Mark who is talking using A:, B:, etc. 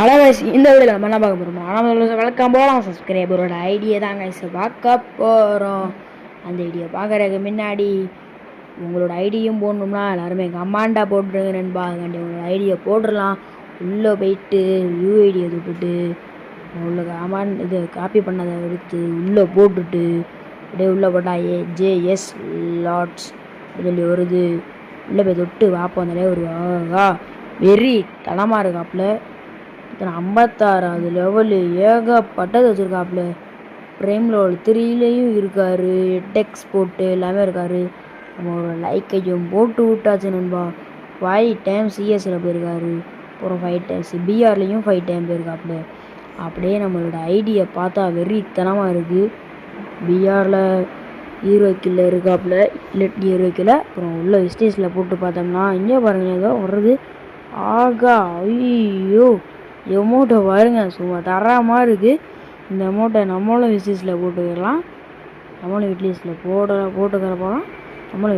A: அழகாய்ஸ் இந்த வீடியோவில் நம்ம என்ன பார்க்க போகிறோம்? ஆனால் வழக்கம் போகலாம் சப்ஸ்கிரைபரோட ஐடியை தான் கைஸ் பார்க்க போகிறோம். அந்த ஐடியை பார்க்குறதுக்கு முன்னாடி உங்களோட ஐடியும் போடணும்னா எல்லாருமே கமாண்டாக போட்டுருங்க நண்பா. அதுக்காண்டி உங்களோட ஐடியை போட்டுடலாம். உள்ளே போயிட்டு யூஐடியை தொட்டுட்டு உள்ள கமாண்ட் இது காப்பி பண்ணதை எடுத்து உள்ளே போட்டுட்டு அப்படியே உள்ளே போட்டால் ஜேஎஸ் லாட்ஸ் சொல்லி வருது. உள்ளே போய் தொட்டு வாப்போம். அந்தாலே ஒரு வெறி தனமாக இருக்காப்புல. 56வது லெவலு ஏகப்பட்டது வச்சுருக்காப்புல. ப்ரைம் லெவல் 3லேயும் இருக்கார். டெக்ஸ் போட்டு எல்லாமே இருக்கார். நம்ம ஒரு லைக்கையும் போட்டு விட்டாச்சு நண்பா. 5 டைம் சிஎஸ்சில் போயிருக்காரு. அப்புறம் 5 டைம்ஸ் பிஆர்லேயும் 5 டைம் போயிருக்காப்புல. அப்படியே நம்மளோட ஐடியை பார்த்தா வெறித்தனமாக இருக்குது. பிஆரில் ஹீரோக்கில் இருக்காப்புல, இல்லாட்டி ஹீரோக்கில். அப்புறம் உள்ள விஸ்டேஜில் போட்டு பார்த்தோம்னா இங்கே பாருங்கள் ஏதோ வர்றது. ஆகா ஐயோ எமௌண்ட்டை பாருங்க, சும்மா தரமாக இருக்குது. இந்த அமௌண்ட்டை நம்மளும் விஸ்டேஜில் போட்டுக்கலாம். நம்மளும் விட்லீஸில் போட்டுக்கிற போகலாம். நம்மளும்